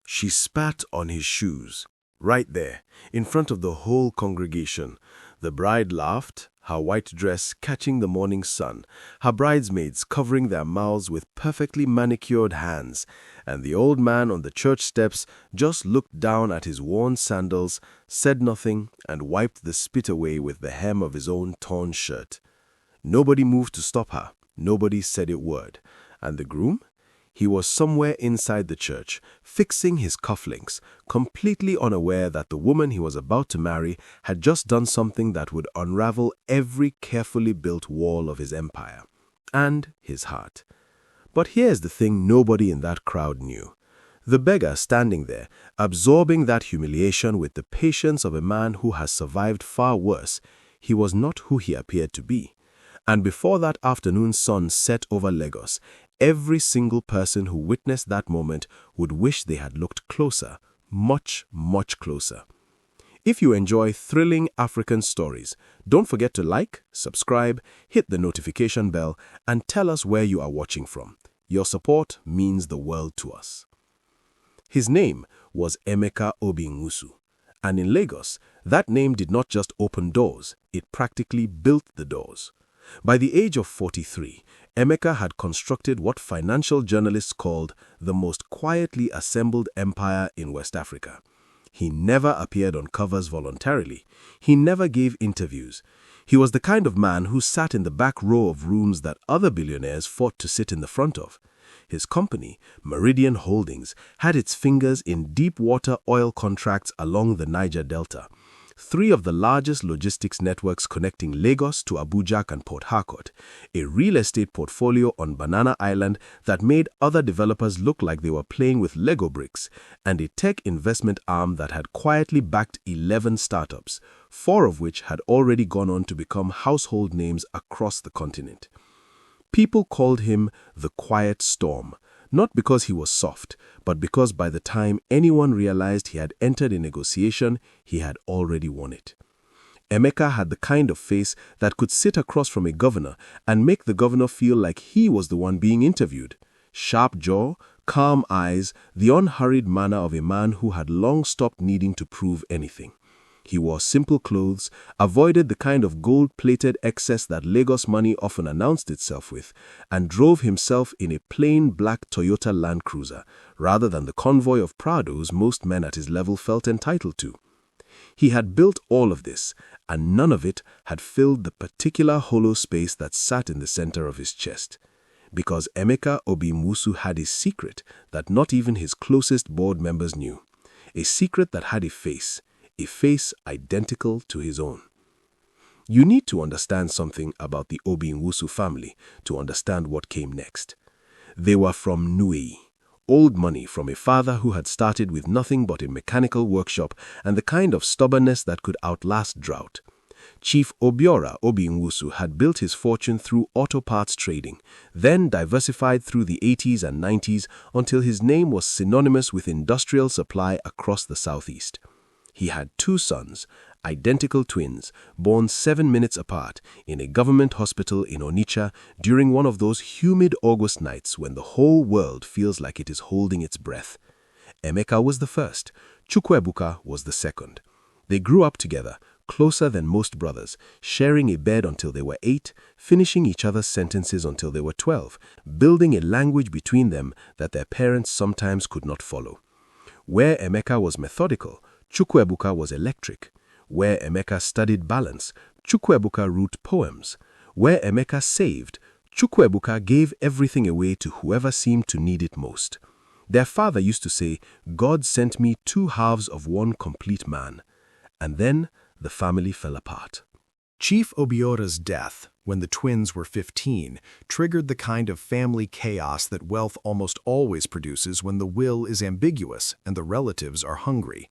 She spat on his shoes, right there, in front of the whole congregation. The bride laughed, her white dress catching the morning sun, her bridesmaids covering their mouths with perfectly manicured hands, and the old man on the church steps just looked down at his worn sandals, said nothing, and wiped the spit away with the hem of his own torn shirt. Nobody moved to stop her, nobody said a word. And the groom? He was somewhere inside the church, fixing his cufflinks, completely unaware that the woman he was about to marry had just done something that would unravel every carefully built wall of his empire. And his heart. But here's the thing nobody in that crowd knew. The beggar standing there, absorbing that humiliation with the patience of a man who has survived far worse, he was not who he appeared to be. And before that afternoon sun set over Lagos, every single person who witnessed that moment would wish they had looked closer, much, much closer. If you enjoy thrilling African stories, don't forget to like, subscribe, hit the notification bell, and tell us where you are watching from. Your support means the world to us. His name was Emeka Obinwusu, and in Lagos, that name did not just open doors, it practically built the doors. By the age of 43, Emeka had constructed what financial journalists called the most quietly assembled empire in West Africa. He never appeared on covers voluntarily. He never gave interviews. He was the kind of man who sat in the back row of rooms that other billionaires fought to sit in the front of. His company, Meridian Holdings, had its fingers in deep-water oil contracts along the Niger Delta. 3 of the largest logistics networks connecting Lagos to Abuja and Port Harcourt, a real estate portfolio on Banana Island that made other developers look like they were playing with Lego bricks, and a tech investment arm that had quietly backed 11 startups, 4 of which had already gone on to become household names across the continent. People called him the Quiet Storm, not because he was soft, but because by the time anyone realized he had entered a negotiation, he had already won it. Emeka had the kind of face that could sit across from a governor and make the governor feel like he was the one being interviewed. Sharp jaw, calm eyes, the unhurried manner of a man who had long stopped needing to prove anything. He wore simple clothes, avoided the kind of gold-plated excess that Lagos money often announced itself with, and drove himself in a plain black Toyota Land Cruiser, rather than the convoy of Prados most men at his level felt entitled to. He had built all of this, and none of it had filled the particular hollow space that sat in the center of his chest. Because Emeka Obinwusu had a secret that not even his closest board members knew. A secret that had a face identical to his own. You need to understand something about the Obinwusu family to understand what came next. They were from Nui, old money from a father who had started with nothing but a mechanical workshop and the kind of stubbornness that could outlast drought. Chief Obiora Obinwusu had built his fortune through auto parts trading, then diversified through the 80s and 90s until his name was synonymous with industrial supply across the southeast. He had 2 sons, identical twins, born 7 minutes apart in a government hospital in Onitsha during one of those humid August nights when the whole world feels like it is holding its breath. Emeka was the first, Chukwuebuka was the second. They grew up together, closer than most brothers, sharing a bed until they were 8, finishing each other's sentences until they were 12, building a language between them that their parents sometimes could not follow. Where Emeka was methodical, Chukwuebuka was electric. Where Emeka studied balance, Chukwuebuka wrote poems. Where Emeka saved, Chukwuebuka gave everything away to whoever seemed to need it most. Their father used to say, "God sent me 2 halves of one complete man." And then the family fell apart. Chief Obiora's death, when the twins were 15, triggered the kind of family chaos that wealth almost always produces when the will is ambiguous and the relatives are hungry.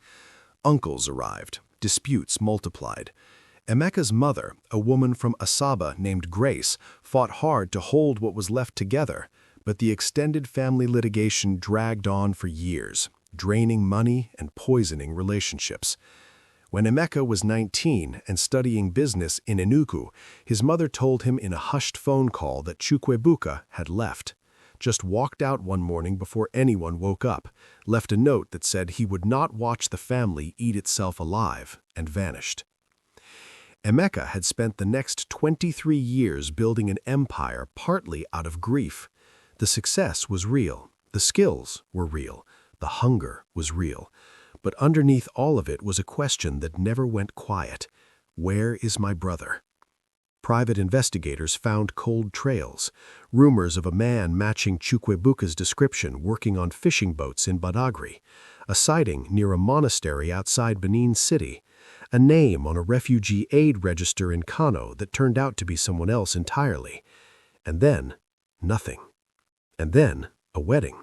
Uncles arrived. Disputes multiplied. Emeka's mother, a woman from Asaba named Grace, fought hard to hold what was left together, but the extended family litigation dragged on for years, draining money and poisoning relationships. When Emeka was 19 and studying business in Enugu, his mother told him in a hushed phone call that Chukwuebuka had left. just walked out one morning before anyone woke up, left a note that said he would not watch the family eat itself alive, and vanished. Emeka had spent the next 23 years building an empire partly out of grief. The success was real, the skills were real, the hunger was real. But underneath all of it was a question that never went quiet. Where is my brother? Private investigators found cold trails, rumors of a man matching Chukwebuka's description working on fishing boats in Badagry, a sighting near a monastery outside Benin City, a name on a refugee aid register in Kano that turned out to be someone else entirely. And then, nothing. And then, a wedding.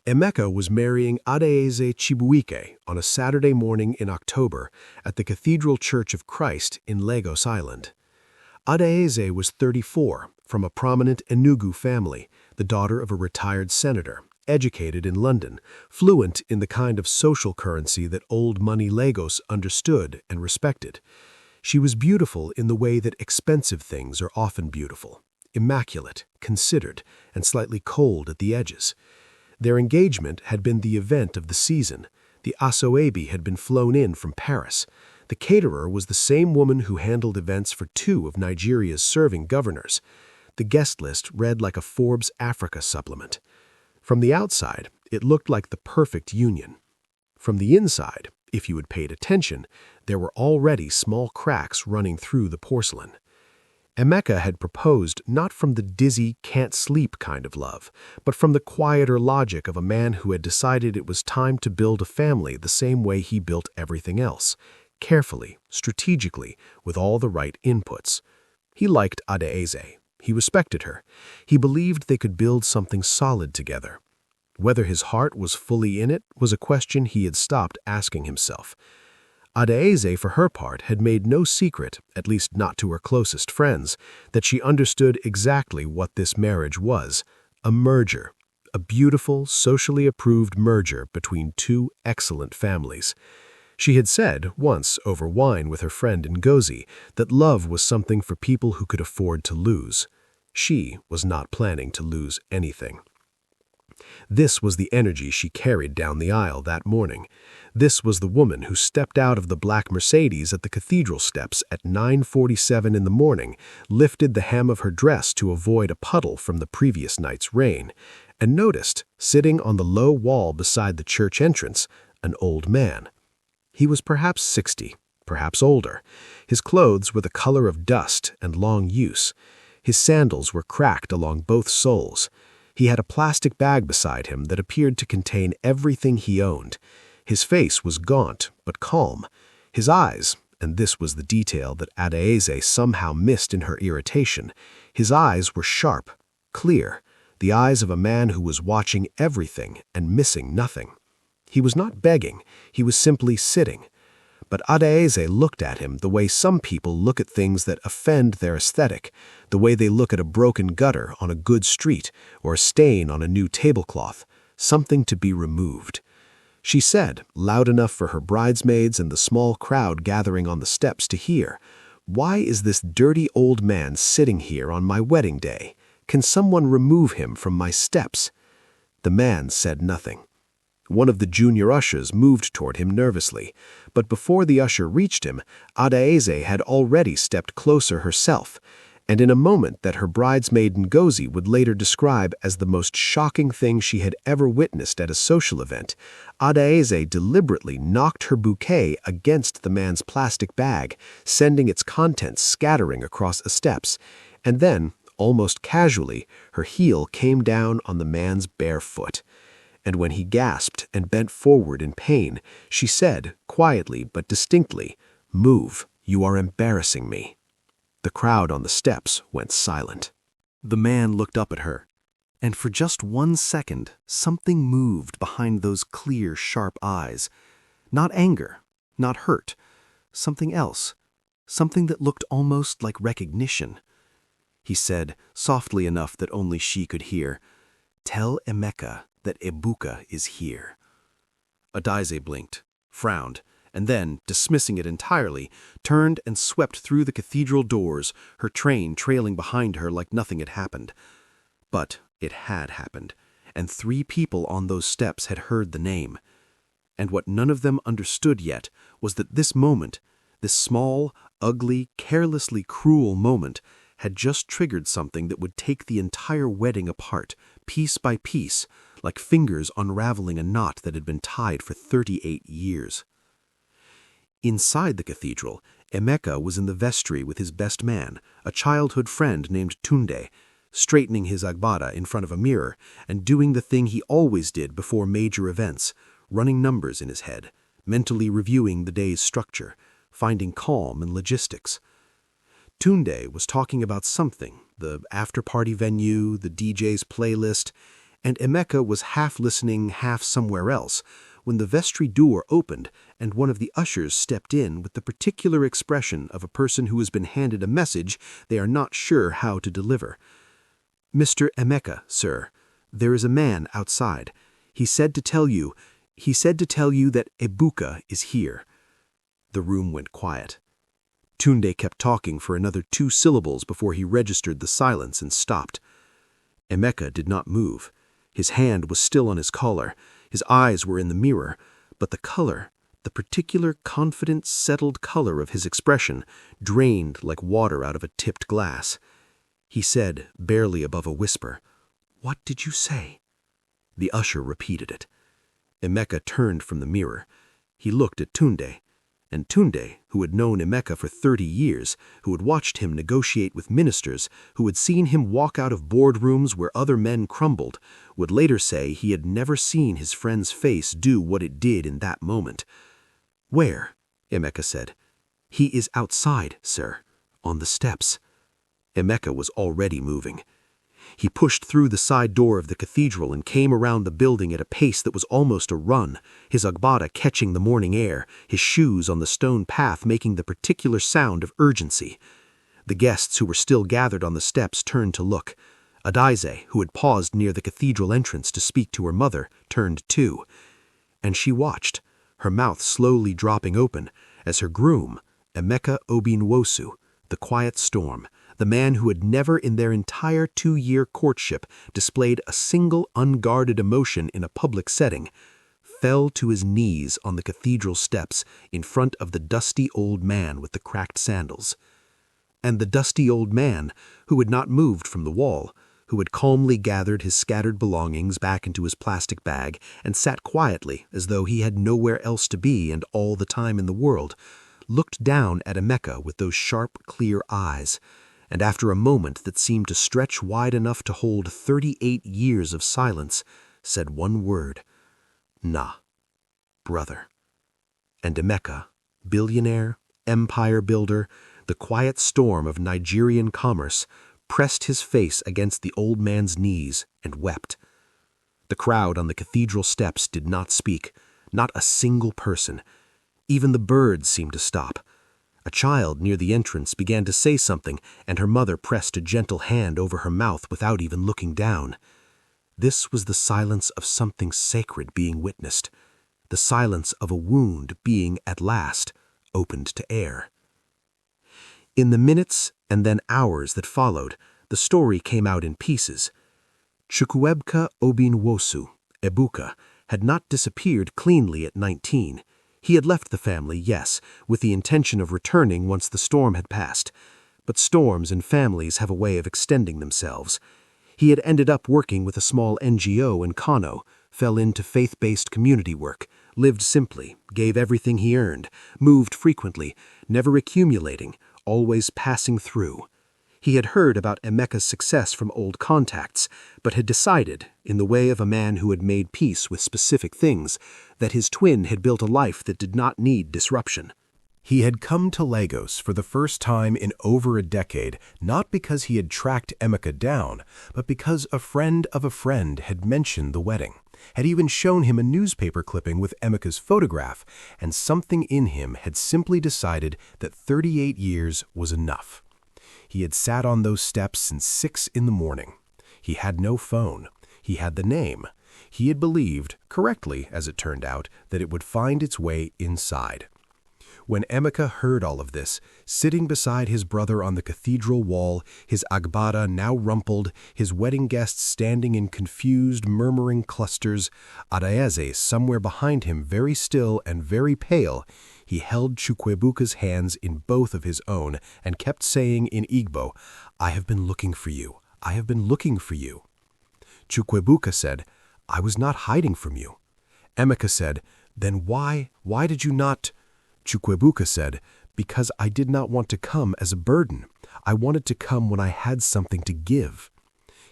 Emeka was marrying Adaeze Chibuike on a Saturday morning in October at the Cathedral Church of Christ in Lagos Island. Adaeze was 34, from a prominent Enugu family, the daughter of a retired senator, educated in London, fluent in the kind of social currency that old money Lagos understood and respected. She was beautiful in the way that expensive things are often beautiful, immaculate, considered, and slightly cold at the edges. Their engagement had been the event of the season. The asoebi had been flown in from Paris. The caterer was the same woman who handled events for 2 of Nigeria's serving governors. The guest list read like a Forbes Africa supplement. From the outside, it looked like the perfect union. From the inside, if you had paid attention, there were already small cracks running through the porcelain. Emeka had proposed not from the dizzy, can't-sleep kind of love, but from the quieter logic of a man who had decided it was time to build a family the same way he built everything else, carefully, strategically, with all the right inputs. He liked Adaeze. He respected her. He believed they could build something solid together. Whether his heart was fully in it was a question he had stopped asking himself. Adaeze, for her part, had made no secret, at least not to her closest friends, that she understood exactly what this marriage was: a merger, a beautiful, socially approved merger between 2 excellent families. She had said, once over wine with her friend Ngozi, that love was something for people who could afford to lose. She was not planning to lose anything. This was the energy she carried down the aisle that morning. This was the woman who stepped out of the black Mercedes at the cathedral steps at 9:47 in the morning, lifted the hem of her dress to avoid a puddle from the previous night's rain, and noticed, sitting on the low wall beside the church entrance, an old man. He was perhaps 60, perhaps older. His clothes were the color of dust and long use. His sandals were cracked along both soles. He had a plastic bag beside him that appeared to contain everything he owned. His face was gaunt but calm. His eyes, and this was the detail that Adaeze somehow missed in her irritation, his eyes were sharp, clear, the eyes of a man who was watching everything and missing nothing. He was not begging, he was simply sitting. But Adaeze looked at him the way some people look at things that offend their aesthetic, the way they look at a broken gutter on a good street or a stain on a new tablecloth, something to be removed. She said, loud enough for her bridesmaids and the small crowd gathering on the steps to hear, "Why is this dirty old man sitting here on my wedding day? Can someone remove him from my steps?" The man said nothing. One of the junior ushers moved toward him nervously, but before the usher reached him, Adaeze had already stepped closer herself, and in a moment that her bridesmaid Ngozi would later describe as the most shocking thing she had ever witnessed at a social event, Adaeze deliberately knocked her bouquet against the man's plastic bag, sending its contents scattering across the steps, and then, almost casually, her heel came down on the man's bare foot. And when he gasped and bent forward in pain, she said, quietly but distinctly, "Move, you are embarrassing me." The crowd on the steps went silent. The man looked up at her, and for just 1 second, something moved behind those clear, sharp eyes. Not anger, not hurt, something else, something that looked almost like recognition. He said, softly enough that only she could hear, "Tell Emeka that Ebuka is here." Adaeze blinked, frowned, and then, dismissing it entirely, turned and swept through the cathedral doors, her train trailing behind her like nothing had happened. But, It had happened, and 3 people on those steps had heard the name. And what none of them understood yet was that this moment, this small, ugly, carelessly cruel moment, had just triggered something that would take the entire wedding apart, piece by piece, like fingers unraveling a knot that had been tied for 38 years. Inside the cathedral, Emeka was in the vestry with his best man, a childhood friend named Tunde, straightening his agbada in front of a mirror and doing the thing he always did before major events, running numbers in his head, mentally reviewing the day's structure, finding calm in logistics. Tunde was talking about something, the after-party venue, the DJ's playlist, and Emeka was half listening, half somewhere else, when the vestry door opened and one of the ushers stepped in with the particular expression of a person who has been handed a message they are not sure how to deliver. "Mr. Emeka, sir, there is a man outside. He said to tell you that Ebuka is here." The room went quiet. Tunde kept talking for another 2 syllables before he registered the silence and stopped. Emeka did not move. His hand was still on his collar. His eyes were in the mirror, but the color, the particular confident, settled color of his expression, drained like water out of a tipped glass. He said, barely above a whisper, "What did you say?" The usher repeated it. Emeka turned from the mirror. He looked at Tunde, and Tunde, who had known Emeka for 30 years, who had watched him negotiate with ministers, who had seen him walk out of boardrooms where other men crumbled, would later say he had never seen his friend's face do what it did in that moment. "Where?" Emeka said. "He is outside, sir, on the steps." Emeka was already moving. He pushed through the side door of the cathedral and came around the building at a pace that was almost a run, his agbada catching the morning air, his shoes on the stone path making the particular sound of urgency. The guests who were still gathered on the steps turned to look. Adaize, who had paused near the cathedral entrance to speak to her mother, turned too. And she watched, her mouth slowly dropping open, as her groom, Emeka Obinwosu, the quiet storm, the man who had never in their entire 2-year courtship displayed a single unguarded emotion in a public setting, fell to his knees on the cathedral steps in front of the dusty old man with the cracked sandals. And the dusty old man, who had not moved from the wall, who had calmly gathered his scattered belongings back into his plastic bag and sat quietly as though he had nowhere else to be and all the time in the world, looked down at Emeka with those sharp, clear eyes, and after a moment that seemed to stretch wide enough to hold 38 years of silence, said one word, "Na, brother." And Emeka, billionaire, empire builder, the quiet storm of Nigerian commerce, pressed his face against the old man's knees and wept. The crowd on the cathedral steps did not speak, not a single person. Even the birds seemed to stop. A child near the entrance began to say something, and her mother pressed a gentle hand over her mouth without even looking down. This was the silence of something sacred being witnessed, the silence of a wound being, at last, opened to air. In the minutes and then hours that followed, the story came out in pieces. Chukwuebuka Obinwosu, Ebuka, had not disappeared cleanly at 19. He had left the family, yes, with the intention of returning once the storm had passed. But storms and families have a way of extending themselves. He had ended up working with a small NGO in Kano, fell into faith-based community work, lived simply, gave everything he earned, moved frequently, never accumulating, always passing through. He had heard about Emeka's success from old contacts, but had decided, in the way of a man who had made peace with specific things, that his twin had built a life that did not need disruption. He had come to Lagos for the first time in over a decade, not because he had tracked Emeka down, but because a friend of a friend had mentioned the wedding, had even shown him a newspaper clipping with Emeka's photograph, and something in him had simply decided that 38 years was enough. He had sat on those steps since 6 in the morning. He had no phone. He had the name. He had believed, correctly as it turned out, that it would find its way inside. When Emeka heard all of this, sitting beside his brother on the cathedral wall, his agbada now rumpled, his wedding guests standing in confused, murmuring clusters, Adaeze somewhere behind him very still and very pale, he held Chukwebuka's hands in both of his own and kept saying in Igbo, "I have been looking for you. I have been looking for you." Chukwebuka said, "I was not hiding from you." Emeka said, "Then why did you not—" Chukwebuka said, "Because I did not want to come as a burden. I wanted to come when I had something to give."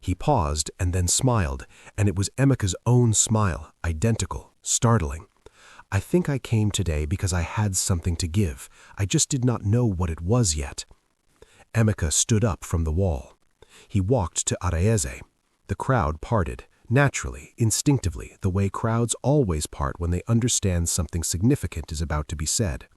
He paused and then smiled, and it was Emeka's own smile, identical, startling. "I think I came today because I had something to give. I just did not know what it was yet." Emeka stood up from the wall. He walked to Adaeze. The crowd parted, naturally, instinctively, the way crowds always part when they understand something significant is about to be said.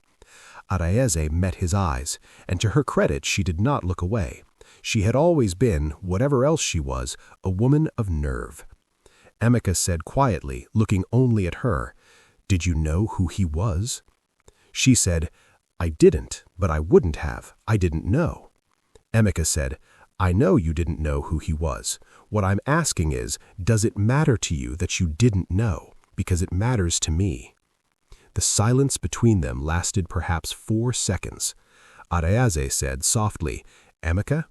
Adaeze met his eyes, and to her credit she did not look away. She had always been, whatever else she was, a woman of nerve. Emeka said quietly, looking only at her, "Did you know who he was?" She said, "I didn't, but I wouldn't have. I didn't know." Emeka said, "I know you didn't know who he was. What I'm asking is, does it matter to you that you didn't know? Because it matters to me." The silence between them lasted perhaps 4 seconds. Adaeze said softly, "Emeka?"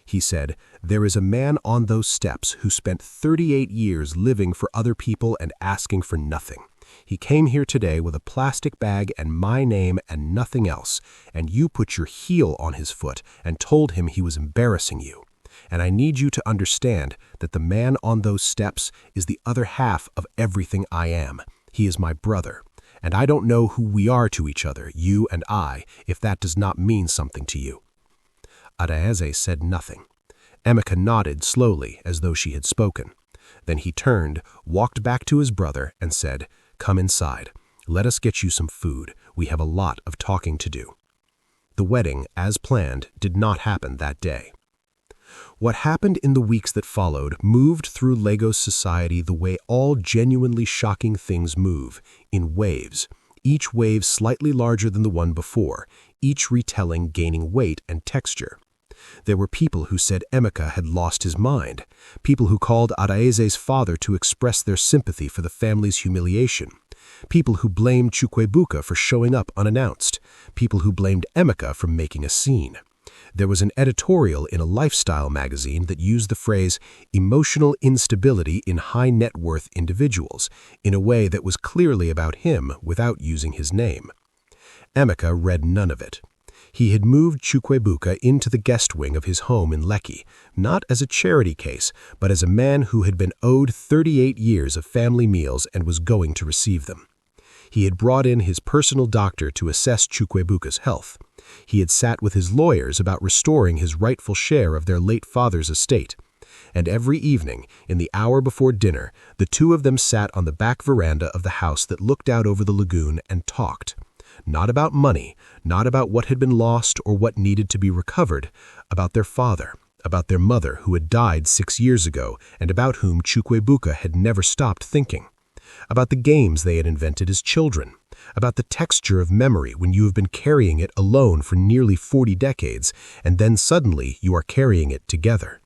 He said, "There is a man on those steps who spent 38 years living for other people and asking for nothing. He came here today with a plastic bag and my name and nothing else, and you put your heel on his foot and told him he was embarrassing you. And I need you to understand that the man on those steps is the other half of everything I am. He is my brother. And I don't know who we are to each other, you and I, if that does not mean something to you." Adaeze said nothing. Emeka nodded slowly as though she had spoken. Then he turned, walked back to his brother, and said, "Come inside. Let us get you some food. We have a lot of talking to do." The wedding, as planned, did not happen that day. What happened in the weeks that followed moved through Lagos society the way all genuinely shocking things move, in waves, each wave slightly larger than the one before, each retelling gaining weight and texture. There were people who said Emeka had lost his mind, people who called Adaeze's father to express their sympathy for the family's humiliation, people who blamed Chukwebuka for showing up unannounced, people who blamed Emeka for making a scene. There was an editorial in a lifestyle magazine that used the phrase emotional instability in high net worth individuals in a way that was clearly about him without using his name. Emeka read none of it. He had moved Chukwebuka into the guest wing of his home in Lekki, not as a charity case, but as a man who had been owed 38 years of family meals and was going to receive them. He had brought in his personal doctor to assess Chukwebuka's health. He had sat with his lawyers about restoring his rightful share of their late father's estate. And every evening, in the hour before dinner, the two of them sat on the back veranda of the house that looked out over the lagoon and talked. Not about money, not about what had been lost or what needed to be recovered, about their father, about their mother who had died 6 years ago and about whom Chukwebuka had never stopped thinking, about the games they had invented as children, about the texture of memory when you have been carrying it alone for nearly 40 decades and then suddenly you are carrying it together.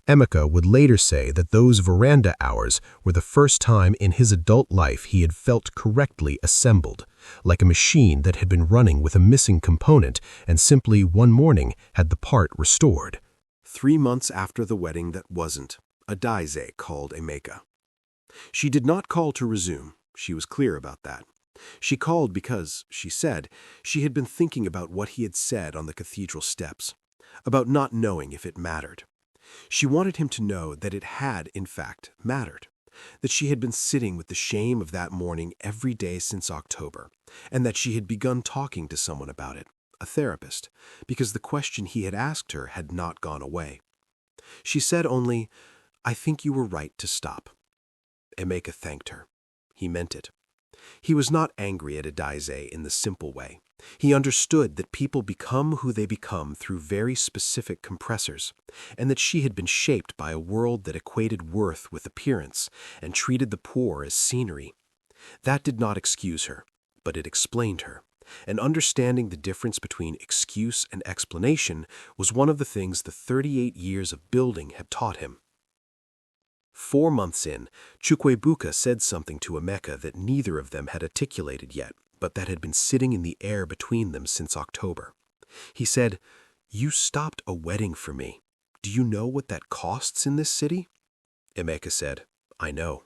Emeka would later say that those veranda hours were the first time in his adult life he had felt correctly assembled, like a machine that had been running with a missing component and simply one morning had the part restored. 3 months after the wedding that wasn't, Adaeze called Emeka. She did not call to resume. She was clear about that. She called because, she said, she had been thinking about what he had said on the cathedral steps, about not knowing if it mattered. She wanted him to know that it had, in fact, mattered, that she had been sitting with the shame of that morning every day since October, and that she had begun talking to someone about it, a therapist, because the question he had asked her had not gone away. She said only, "I think you were right to stop." Emeka thanked her. He meant it. He was not angry at Adaeze in the simple way. He understood that people become who they become through very specific compressors, and that she had been shaped by a world that equated worth with appearance and treated the poor as scenery. That did not excuse her, but it explained her. And understanding the difference between excuse and explanation was one of the things the 38 years of building had taught him. 4 months in, Chukwuebuka said something to Emeka that neither of them had articulated yet, but that had been sitting in the air between them since October. He said, "You stopped a wedding for me. Do you know what that costs in this city?" Emeka said, "I know."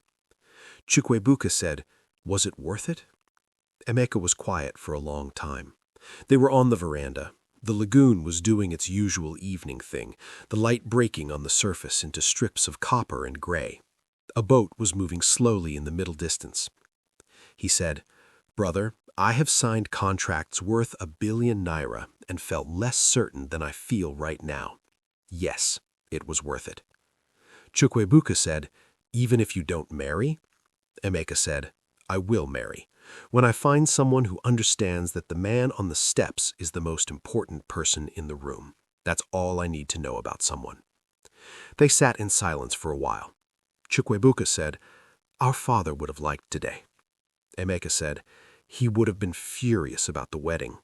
Chukwuebuka said, "Was it worth it?" Emeka was quiet for a long time. They were on the veranda. The lagoon was doing its usual evening thing, the light breaking on the surface into strips of copper and gray. A boat was moving slowly in the middle distance. He said, "Brother, I have signed contracts worth ₦1 billion and felt less certain than I feel right now. Yes, it was worth it." Chukwuebuka said, "Even if you don't marry?" Emeka said, "I will marry. When I find someone who understands that the man on the steps is the most important person in the room. That's all I need to know about someone." They sat in silence for a while. Chukwuebuka said, "Our father would have liked today." Emeka said, "He would have been furious about the wedding."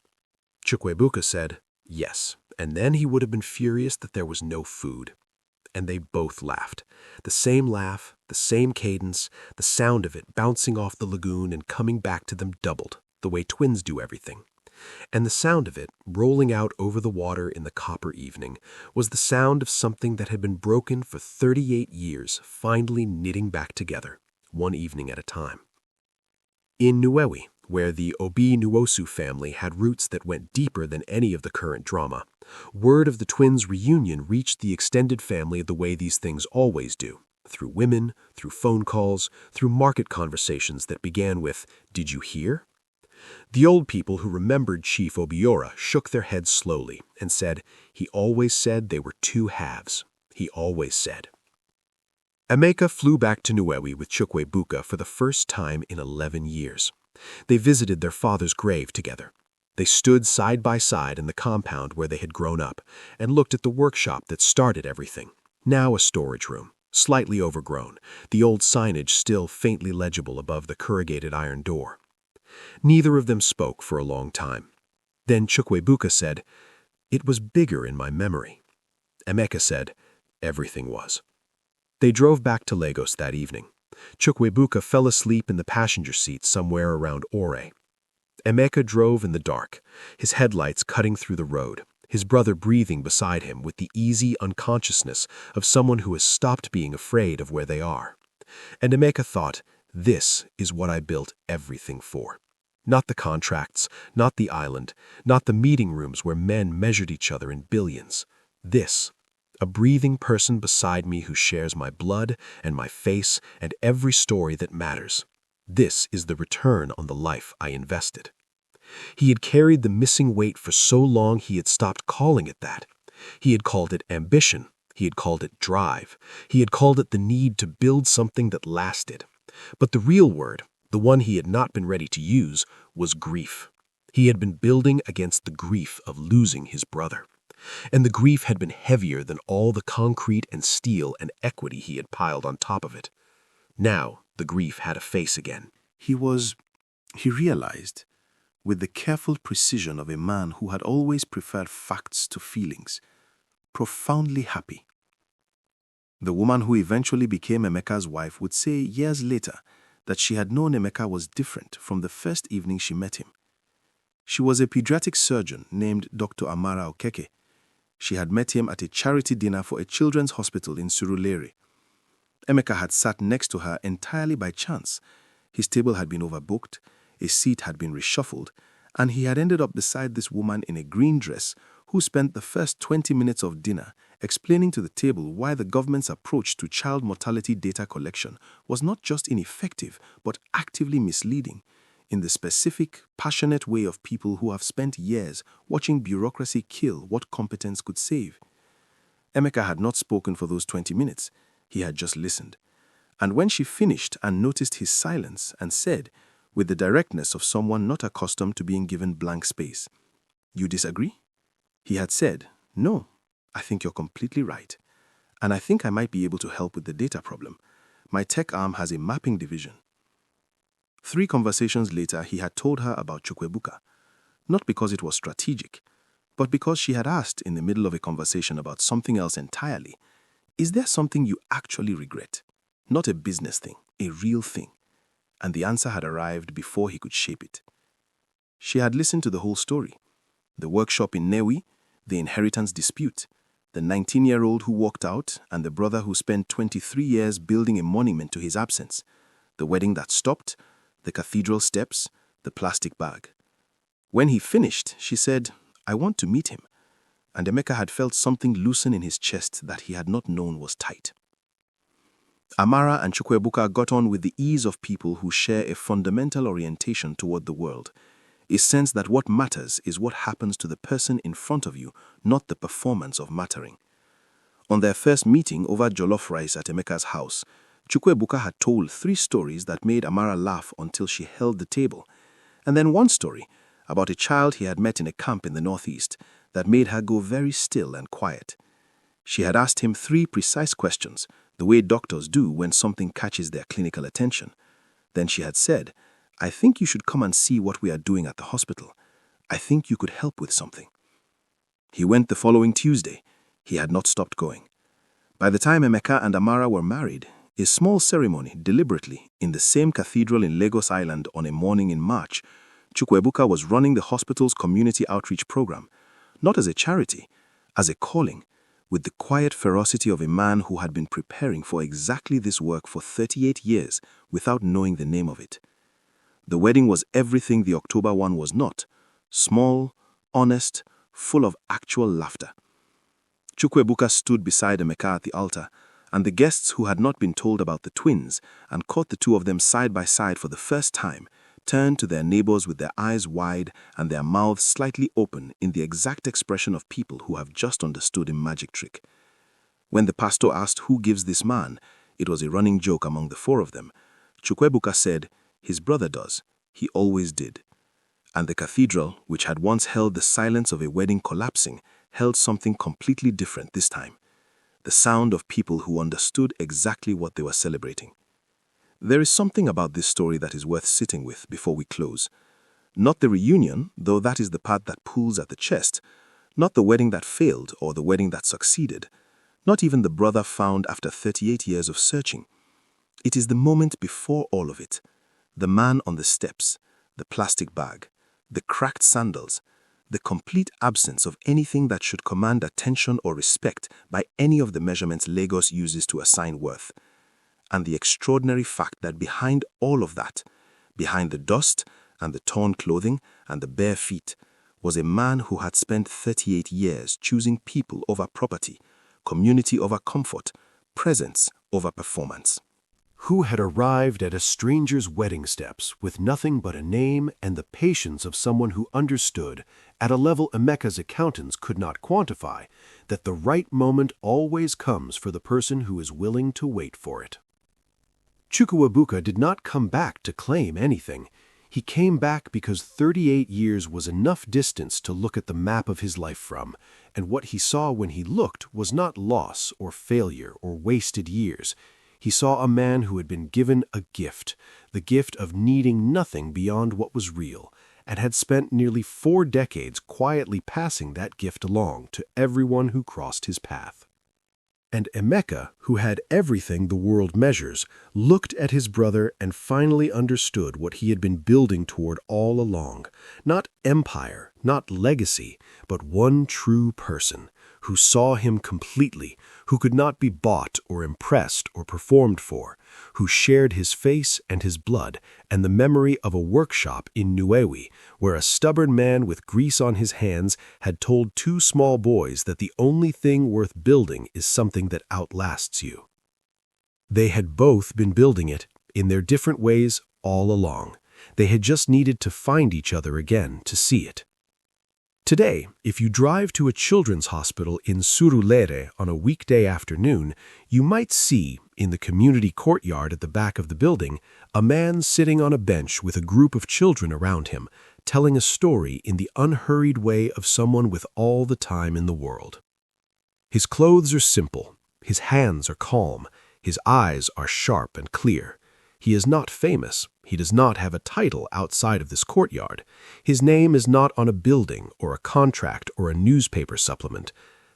Chukwuebuka said, "Yes, and then he would have been furious that there was no food." And they both laughed. The same laugh, the same cadence, the sound of it bouncing off the lagoon and coming back to them doubled, the way twins do everything. And the sound of it, rolling out over the water in the copper evening, was the sound of something that had been broken for 38 years, finally knitting back together, one evening at a time. In Nuewi, where the Obi Nuosu family had roots that went deeper than any of the current drama, word of the twins' reunion reached the extended family the way these things always do, through women, through phone calls, through market conversations that began with, "Did you hear?" The old people who remembered Chief Obiora shook their heads slowly and said, "He always said they were two halves. He always said." Emeka flew back to Nuewi with Chukwuebuka for the first time in 11 years. They visited their father's grave together. They stood side by side in the compound where they had grown up and looked at the workshop that started everything, now a storage room, slightly overgrown, the old signage still faintly legible above the corrugated iron door. Neither of them spoke for a long time. Then Chukwuebuka said, "It was bigger in my memory." Emeka said, "Everything was." They drove back to Lagos that evening. Chukwuebuka fell asleep in the passenger seat somewhere around Ore. Emeka drove in the dark, his headlights cutting through the road, his brother breathing beside him with the easy unconsciousness of someone who has stopped being afraid of where they are. And Emeka thought, "This is what I built everything for. Not the contracts, not the island, not the meeting rooms where men measured each other in billions. This, a breathing person beside me who shares my blood and my face and every story that matters. This is the return on the life I invested." He had carried the missing weight for so long he had stopped calling it that. He had called it ambition. He had called it drive. He had called it the need to build something that lasted. But the real word, the one he had not been ready to use, was grief. He had been building against the grief of losing his brother. And the grief had been heavier than all the concrete and steel and equity he had piled on top of it. Now the grief had a face again. He realized, with the careful precision of a man who had always preferred facts to feelings, profoundly happy. The woman who eventually became Emeka's wife would say years later that she had known Emeka was different from the first evening she met him. She was a pediatric surgeon named Dr. Amara Okeke. She had met him at a charity dinner for a children's hospital in Surulere. Emeka had sat next to her entirely by chance. His table had been overbooked, a seat had been reshuffled, and he had ended up beside this woman in a green dress who spent the first 20 minutes of dinner explaining to the table why the government's approach to child mortality data collection was not just ineffective but actively misleading, in the specific, passionate way of people who have spent years watching bureaucracy kill what competence could save. Emeka had not spoken for those 20 minutes. He had just listened. And when she finished and noticed his silence and said, with the directness of someone not accustomed to being given blank space, "You disagree?" He had said, "No, I think you're completely right. And I think I might be able to help with the data problem. My tech arm has a mapping division." 3 conversations later, he had told her about Chukwuebuka. not because it was strategic, but because she had asked in the middle of a conversation about something else entirely, "Is there something you actually regret? Not a business thing, a real thing." And the answer had arrived before he could shape it. She had listened to the whole story. The workshop in Newi, the inheritance dispute, the 19-year-old who walked out, and the brother who spent 23 years building a monument to his absence, the wedding that stopped, the cathedral steps, the plastic bag. When he finished, she said, "I want to meet him." And Emeka had felt something loosen in his chest that he had not known was tight. Amara and Chukwuebuka got on with the ease of people who share a fundamental orientation toward the world, a sense that what matters is what happens to the person in front of you, not the performance of mattering. On their first meeting over jollof rice at Emeka's house, Chukwuebuka had told 3 stories that made Amara laugh until she held the table, and then one story about a child he had met in a camp in the Northeast that made her go very still and quiet. She had asked him 3 precise questions, the way doctors do when something catches their clinical attention. Then she had said, "I think you should come and see what we are doing at the hospital. I think you could help with something." He went the following Tuesday. He had not stopped going. By the time Emeka and Amara were married, a small ceremony, deliberately, in the same cathedral in Lagos Island on a morning in March, Chukwuebuka was running the hospital's community outreach program, not as a charity, as a calling, with the quiet ferocity of a man who had been preparing for exactly this work for 38 years without knowing the name of it. The wedding was everything the October one was not: small, honest, full of actual laughter. Chukwuebuka stood beside Emeka at the altar, and the guests who had not been told about the twins and caught the 2 of them side by side for the first time turned to their neighbors with their eyes wide and their mouths slightly open in the exact expression of people who have just understood a magic trick. When the pastor asked who gives this man, it was a running joke among the 4 of them. Chukwuebuka said, "His brother does. He always did." And the cathedral, which had once held the silence of a wedding collapsing, held something completely different this time: the sound of people who understood exactly what they were celebrating. There is something about this story that is worth sitting with before we close. Not the reunion, though that is the part that pulls at the chest. Not the wedding that failed or the wedding that succeeded. Not even the brother found after 38 years of searching. It is the moment before all of it. The man on the steps, the plastic bag, the cracked sandals, the complete absence of anything that should command attention or respect by any of the measurements Lagos uses to assign worth. And the extraordinary fact that behind all of that, behind the dust and the torn clothing and the bare feet, was a man who had spent 38 years choosing people over property, community over comfort, presence over performance. Who had arrived at a stranger's wedding steps with nothing but a name and the patience of someone who understood, at a level Emeka's accountants could not quantify, that the right moment always comes for the person who is willing to wait for it. Chukwuebuka did not come back to claim anything. He came back because 38 years was enough distance to look at the map of his life from, and what he saw when he looked was not loss or failure or wasted years. He saw a man who had been given a gift, the gift of needing nothing beyond what was real, and had spent nearly 4 decades quietly passing that gift along to everyone who crossed his path. And Emeka, who had everything the world measures, looked at his brother and finally understood what he had been building toward all along. Not empire, not legacy, but one true person, who saw him completely, who could not be bought or impressed or performed for, who shared his face and his blood and the memory of a workshop in Newi, where a stubborn man with grease on his hands had told 2 small boys that the only thing worth building is something that outlasts you. They had both been building it, in their different ways, all along. They had just needed to find each other again to see it. Today, if you drive to a children's hospital in Surulere on a weekday afternoon, you might see, in the community courtyard at the back of the building, a man sitting on a bench with a group of children around him, telling a story in the unhurried way of someone with all the time in the world. His clothes are simple, his hands are calm, his eyes are sharp and clear. He is not famous. He does not have a title outside of this courtyard. His name is not on a building or a contract or a newspaper supplement.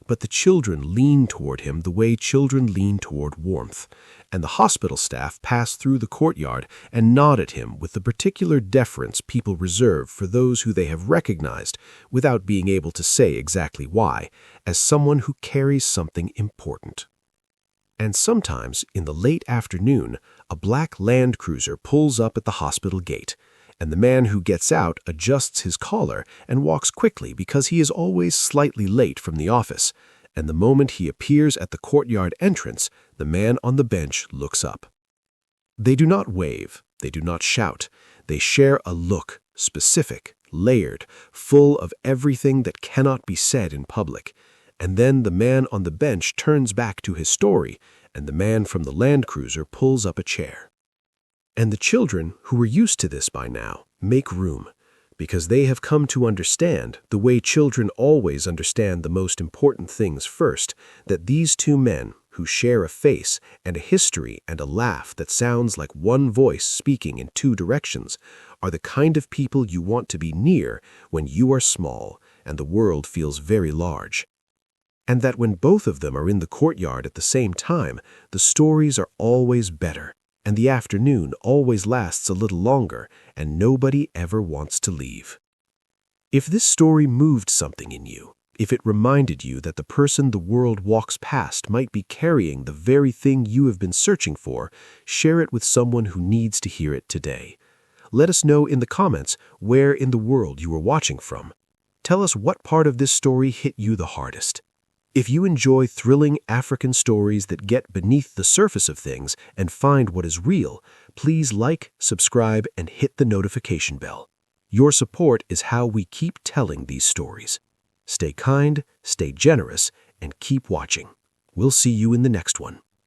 But the children lean toward him the way children lean toward warmth, and the hospital staff pass through the courtyard and nod at him with the particular deference people reserve for those who they have recognized without being able to say exactly why, as someone who carries something important. And sometimes, in the late afternoon, a black Land Cruiser pulls up at the hospital gate, and the man who gets out adjusts his collar and walks quickly because he is always slightly late from the office, and the moment he appears at the courtyard entrance, the man on the bench looks up. They do not wave, they do not shout, they share a look, specific, layered, full of everything that cannot be said in public, and then the man on the bench turns back to his story, and the man from the Land Cruiser pulls up a chair. And the children, who are used to this by now, make room, because they have come to understand, the way children always understand the most important things first, that these two men, who share a face and a history and a laugh that sounds like one voice speaking in two directions, are the kind of people you want to be near when you are small and the world feels very large. And that when both of them are in the courtyard at the same time, the stories are always better, and the afternoon always lasts a little longer, and nobody ever wants to leave. If this story moved something in you, if it reminded you that the person the world walks past might be carrying the very thing you have been searching for, share it with someone who needs to hear it today. Let us know in the comments where in the world you are watching from. Tell us what part of this story hit you the hardest. If you enjoy thrilling African stories that get beneath the surface of things and find what is real, please like, subscribe, and hit the notification bell. Your support is how we keep telling these stories. Stay kind, stay generous, and keep watching. We'll see you in the next one.